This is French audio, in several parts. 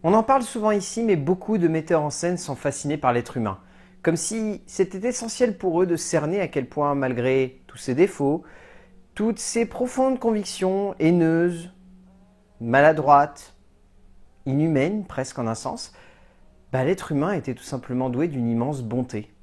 On en parle souvent ici, mais beaucoup de metteurs en scène sont fascinés par l'être humain. Comme si c'était essentiel pour eux de cerner à quel point, malgré tous ses défauts, toutes ses profondes convictions haineuses, maladroites, inhumaines presque en un sens, l'être humain était tout simplement doué d'une immense bonté.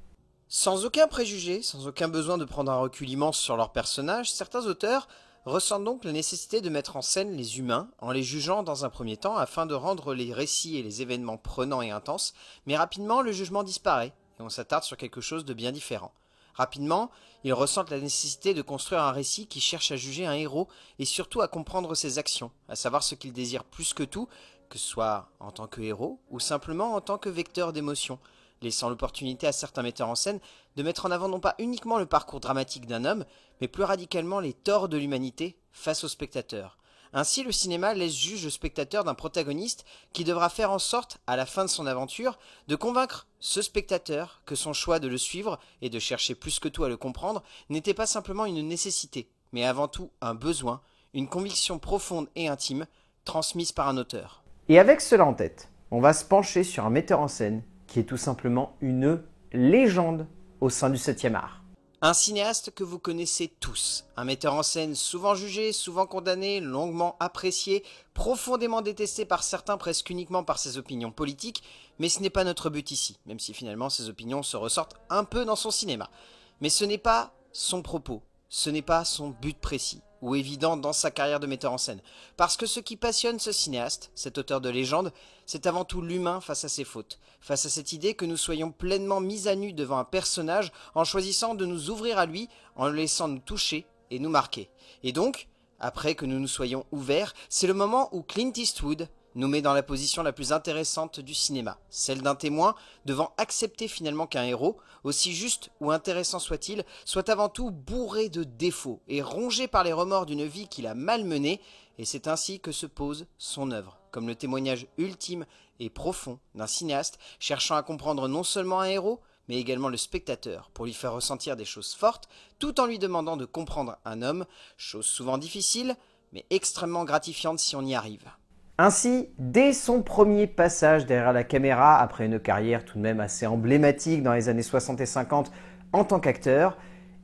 Sans aucun préjugé, sans aucun besoin de prendre un recul immense sur leurs personnages, certains auteurs ressentent donc la nécessité de mettre en scène les humains en les jugeant dans un premier temps afin de rendre les récits et les événements prenants et intenses, mais rapidement le jugement disparaît et on s'attarde sur quelque chose de bien différent. Rapidement, ils ressentent la nécessité de construire un récit qui cherche à juger un héros et surtout à comprendre ses actions, à savoir ce qu'il désire plus que tout, que ce soit en tant que héros ou simplement en tant que vecteur d'émotions, laissant l'opportunité à certains metteurs en scène de mettre en avant non pas uniquement le parcours dramatique d'un homme, mais plus radicalement les torts de l'humanité face au spectateur. Ainsi, le cinéma laisse juge le spectateur d'un protagoniste qui devra faire en sorte, à la fin de son aventure, de convaincre ce spectateur que son choix de le suivre et de chercher plus que tout à le comprendre n'était pas simplement une nécessité, mais avant tout un besoin, une conviction profonde et intime, transmise par un auteur. Et avec cela en tête, on va se pencher sur un metteur en scène qui est tout simplement une légende au sein du 7e art. Un cinéaste que vous connaissez tous, un metteur en scène souvent jugé, souvent condamné, longuement apprécié, profondément détesté par certains presque uniquement par ses opinions politiques, mais ce n'est pas notre but ici, même si finalement ses opinions se ressortent un peu dans son cinéma. Mais ce n'est pas son propos, ce n'est pas son but précis ou évident dans sa carrière de metteur en scène. Parce que ce qui passionne ce cinéaste, cet auteur de légende, c'est avant tout l'humain face à ses fautes, face à cette idée que nous soyons pleinement mis à nu devant un personnage en choisissant de nous ouvrir à lui, en le laissant nous toucher et nous marquer. Et donc, après que nous nous soyons ouverts, c'est le moment où Clint Eastwood nous met dans la position la plus intéressante du cinéma, celle d'un témoin devant accepter finalement qu'un héros, aussi juste ou intéressant soit-il, soit avant tout bourré de défauts et rongé par les remords d'une vie qu'il a malmenée, et c'est ainsi que se pose son œuvre, comme le témoignage ultime et profond d'un cinéaste cherchant à comprendre non seulement un héros, mais également le spectateur, pour lui faire ressentir des choses fortes, tout en lui demandant de comprendre un homme, chose souvent difficile, mais extrêmement gratifiante si on y arrive. Ainsi, dès son premier passage derrière la caméra, après une carrière tout de même assez emblématique dans les années 60 et 50 en tant qu'acteur,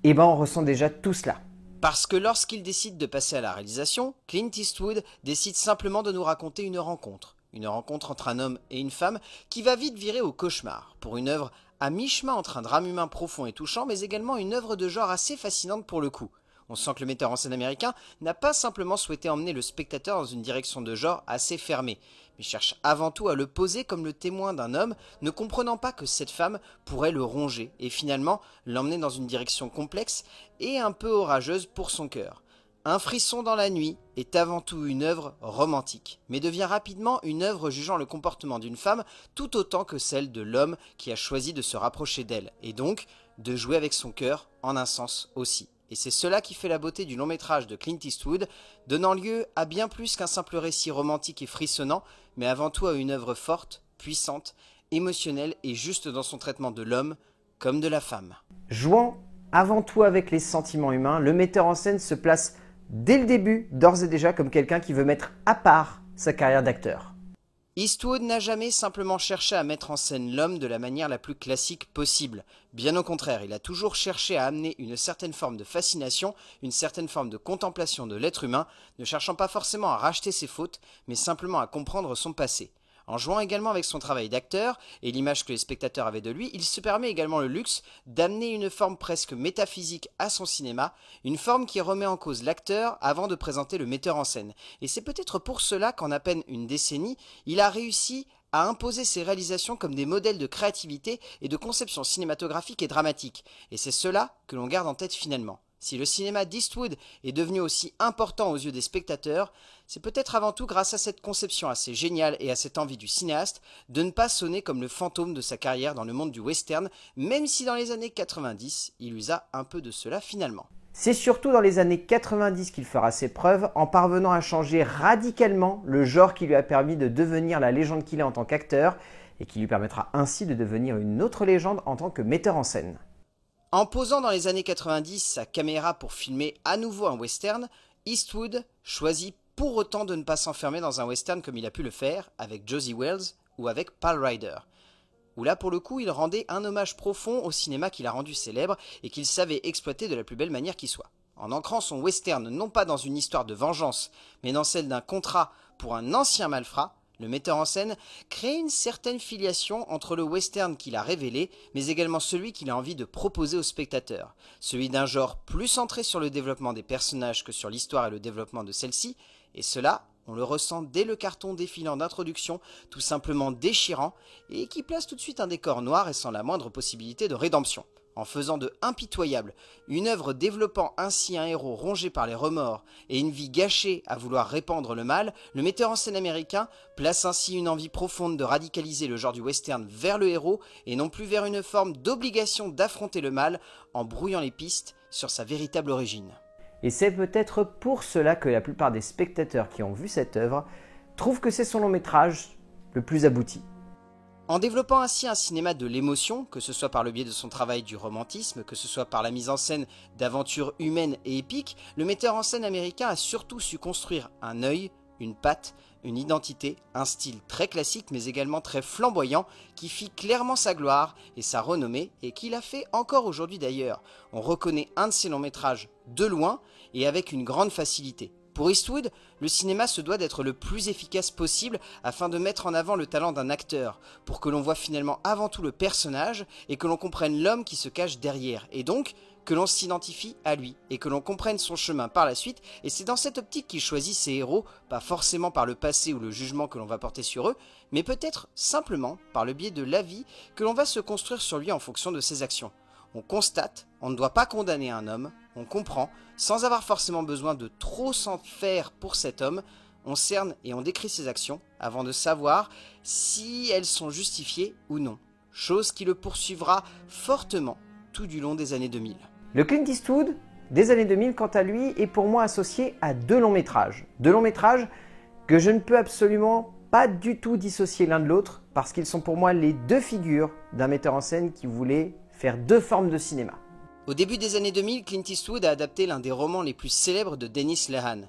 on ressent déjà tout cela. Parce que lorsqu'il décide de passer à la réalisation, Clint Eastwood décide simplement de nous raconter une rencontre. Une rencontre entre un homme et une femme qui va vite virer au cauchemar, pour une œuvre à mi-chemin entre un drame humain profond et touchant, mais également une œuvre de genre assez fascinante pour le coup. On sent que le metteur en scène américain n'a pas simplement souhaité emmener le spectateur dans une direction de genre assez fermée, mais cherche avant tout à le poser comme le témoin d'un homme, ne comprenant pas que cette femme pourrait le ronger et finalement l'emmener dans une direction complexe et un peu orageuse pour son cœur. Un frisson dans la nuit est avant tout une œuvre romantique, mais devient rapidement une œuvre jugeant le comportement d'une femme tout autant que celle de l'homme qui a choisi de se rapprocher d'elle, et donc de jouer avec son cœur en un sens aussi. Et c'est cela qui fait la beauté du long métrage de Clint Eastwood, donnant lieu à bien plus qu'un simple récit romantique et frissonnant, mais avant tout à une œuvre forte, puissante, émotionnelle et juste dans son traitement de l'homme comme de la femme. Jouant avant tout avec les sentiments humains, le metteur en scène se place dès le début, d'ores et déjà, comme quelqu'un qui veut mettre à part sa carrière d'acteur. Eastwood n'a jamais simplement cherché à mettre en scène l'homme de la manière la plus classique possible. Bien au contraire, il a toujours cherché à amener une certaine forme de fascination, une certaine forme de contemplation de l'être humain, ne cherchant pas forcément à racheter ses fautes, mais simplement à comprendre son passé. En jouant également avec son travail d'acteur et l'image que les spectateurs avaient de lui, il se permet également le luxe d'amener une forme presque métaphysique à son cinéma, une forme qui remet en cause l'acteur avant de présenter le metteur en scène. Et c'est peut-être pour cela qu'en à peine une décennie, il a réussi à imposer ses réalisations comme des modèles de créativité et de conception cinématographique et dramatique. Et c'est cela que l'on garde en tête finalement. Si le cinéma d'Eastwood est devenu aussi important aux yeux des spectateurs, c'est peut-être avant tout grâce à cette conception assez géniale et à cette envie du cinéaste de ne pas sonner comme le fantôme de sa carrière dans le monde du western, même si dans les années 90, il usa un peu de cela finalement. C'est surtout dans les années 90 qu'il fera ses preuves en parvenant à changer radicalement le genre qui lui a permis de devenir la légende qu'il est en tant qu'acteur et qui lui permettra ainsi de devenir une autre légende en tant que metteur en scène. En posant dans les années 90 sa caméra pour filmer à nouveau un western, Eastwood choisit pour autant de ne pas s'enfermer dans un western comme il a pu le faire avec Josie Wells ou avec Pal Rider, où là pour le coup il rendait un hommage profond au cinéma qu'il a rendu célèbre et qu'il savait exploiter de la plus belle manière qui soit. En ancrant son western non pas dans une histoire de vengeance, mais dans celle d'un contrat pour un ancien malfrat, le metteur en scène crée une certaine filiation entre le western qu'il a révélé, mais également celui qu'il a envie de proposer aux spectateurs, celui d'un genre plus centré sur le développement des personnages que sur l'histoire et le développement de celle-ci, et cela, on le ressent dès le carton défilant d'introduction, tout simplement déchirant, et qui place tout de suite un décor noir et sans la moindre possibilité de rédemption. En faisant de Impitoyable une œuvre développant ainsi un héros rongé par les remords et une vie gâchée à vouloir répandre le mal, le metteur en scène américain place ainsi une envie profonde de radicaliser le genre du western vers le héros et non plus vers une forme d'obligation d'affronter le mal en brouillant les pistes sur sa véritable origine. Et c'est peut-être pour cela que la plupart des spectateurs qui ont vu cette œuvre trouvent que c'est son long métrage le plus abouti. En développant ainsi un cinéma de l'émotion, que ce soit par le biais de son travail du romantisme, que ce soit par la mise en scène d'aventures humaines et épiques, le metteur en scène américain a surtout su construire un œil, une patte, une identité, un style très classique mais également très flamboyant qui fit clairement sa gloire et sa renommée et qui l'a fait encore aujourd'hui d'ailleurs. On reconnaît un de ses longs métrages de loin et avec une grande facilité. Pour Eastwood, le cinéma se doit d'être le plus efficace possible afin de mettre en avant le talent d'un acteur, pour que l'on voit finalement avant tout le personnage et que l'on comprenne l'homme qui se cache derrière, et donc que l'on s'identifie à lui et que l'on comprenne son chemin par la suite, et c'est dans cette optique qu'il choisit ses héros, pas forcément par le passé ou le jugement que l'on va porter sur eux, mais peut-être simplement par le biais de l'avis que l'on va se construire sur lui en fonction de ses actions. On constate, on ne doit pas condamner un homme, on comprend, sans avoir forcément besoin de trop s'en faire pour cet homme, on cerne et on décrit ses actions avant de savoir si elles sont justifiées ou non, chose qui le poursuivra fortement tout du long des années 2000. Le Clint Eastwood des années 2000, quant à lui, est pour moi associé à deux longs métrages. Deux longs métrages que je ne peux absolument pas du tout dissocier l'un de l'autre parce qu'ils sont pour moi les deux figures d'un metteur en scène qui voulait faire deux formes de cinéma. Au début des années 2000, Clint Eastwood a adapté l'un des romans les plus célèbres de Dennis Lehane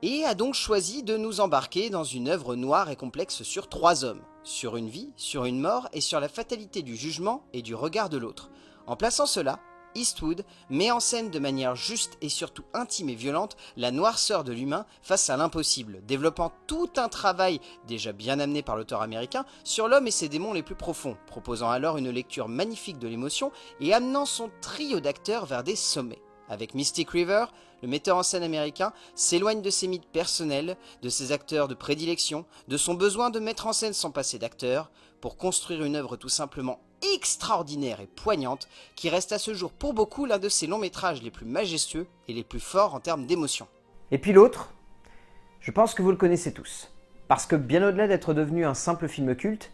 et a donc choisi de nous embarquer dans une œuvre noire et complexe sur trois hommes, sur une vie, sur une mort et sur la fatalité du jugement et du regard de l'autre. En plaçant cela, Eastwood met en scène de manière juste et surtout intime et violente la noirceur de l'humain face à l'impossible, développant tout un travail déjà bien amené par l'auteur américain sur l'homme et ses démons les plus profonds, proposant alors une lecture magnifique de l'émotion et amenant son trio d'acteurs vers des sommets. Avec Mystic River, le metteur en scène américain s'éloigne de ses mythes personnels, de ses acteurs de prédilection, de son besoin de mettre en scène son passé d'acteur, pour construire une œuvre tout simplement extraordinaire et poignante qui reste à ce jour pour beaucoup l'un de ses longs métrages les plus majestueux et les plus forts en termes d'émotion. Et puis l'autre, je pense que vous le connaissez tous. Parce que bien au-delà d'être devenu un simple film culte,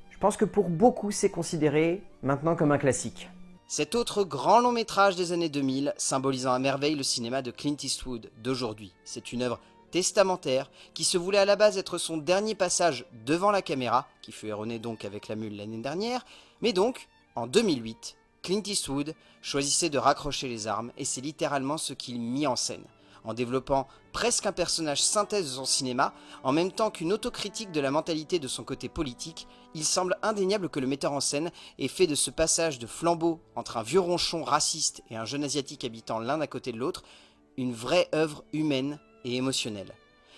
je pense que pour beaucoup c'est considéré maintenant comme un classique. Cet autre grand long métrage des années 2000, symbolisant à merveille le cinéma de Clint Eastwood d'aujourd'hui. C'est une œuvre testamentaire qui se voulait à la base être son dernier passage devant la caméra, qui fut erroné donc avec La Mule l'année dernière, mais donc, en 2008, Clint Eastwood choisissait de raccrocher les armes et c'est littéralement ce qu'il mit en scène, en développant presque un personnage synthèse de son cinéma, en même temps qu'une autocritique de la mentalité de son côté politique. Il semble indéniable que le metteur en scène ait fait de ce passage de flambeau entre un vieux ronchon raciste et un jeune asiatique habitant l'un à côté de l'autre, une vraie œuvre humaine et émotionnelle.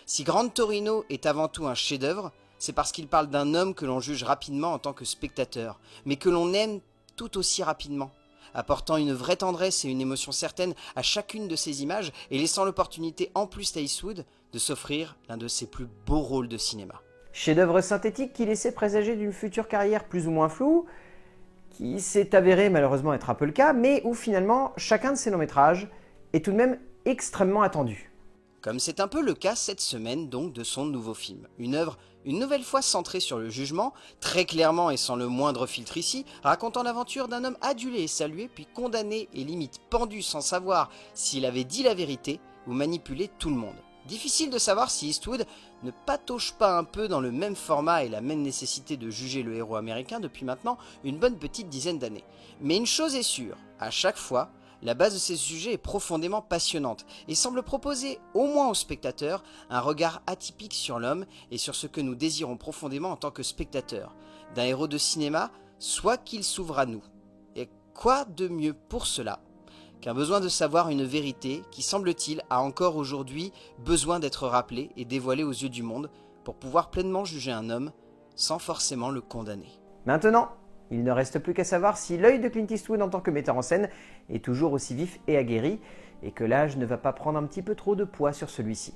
Si Gran Torino est avant tout un chef-d'œuvre, c'est parce qu'il parle d'un homme que l'on juge rapidement en tant que spectateur, mais que l'on aime tout aussi rapidement, apportant une vraie tendresse et une émotion certaine à chacune de ces images et laissant l'opportunité en plus à Eastwood de s'offrir l'un de ses plus beaux rôles de cinéma. Chef-d'œuvre synthétique qui laissait présager d'une future carrière plus ou moins floue, qui s'est avéré malheureusement être un peu le cas, mais où finalement chacun de ces longs métrages est tout de même extrêmement attendu. Comme c'est un peu le cas cette semaine donc de son nouveau film. Une œuvre une nouvelle fois centrée sur le jugement, très clairement et sans le moindre filtre ici, racontant l'aventure d'un homme adulé et salué puis condamné et limite pendu sans savoir s'il avait dit la vérité ou manipulé tout le monde. Difficile de savoir si Eastwood ne patauge pas un peu dans le même format et la même nécessité de juger le héros américain depuis maintenant une bonne petite dizaine d'années. Mais une chose est sûre, à chaque fois, La base de ces sujets est profondément passionnante et semble proposer, au moins aux spectateurs, un regard atypique sur l'homme et sur ce que nous désirons profondément en tant que spectateurs, d'un héros de cinéma, soit qu'il s'ouvre à nous. Et quoi de mieux pour cela qu'un besoin de savoir une vérité qui, semble-t-il, a encore aujourd'hui besoin d'être rappelée et dévoilée aux yeux du monde pour pouvoir pleinement juger un homme sans forcément le condamner. Maintenant, il ne reste plus qu'à savoir si l'œil de Clint Eastwood en tant que metteur en scène est toujours aussi vif et aguerri, et que l'âge ne va pas prendre un petit peu trop de poids sur celui-ci.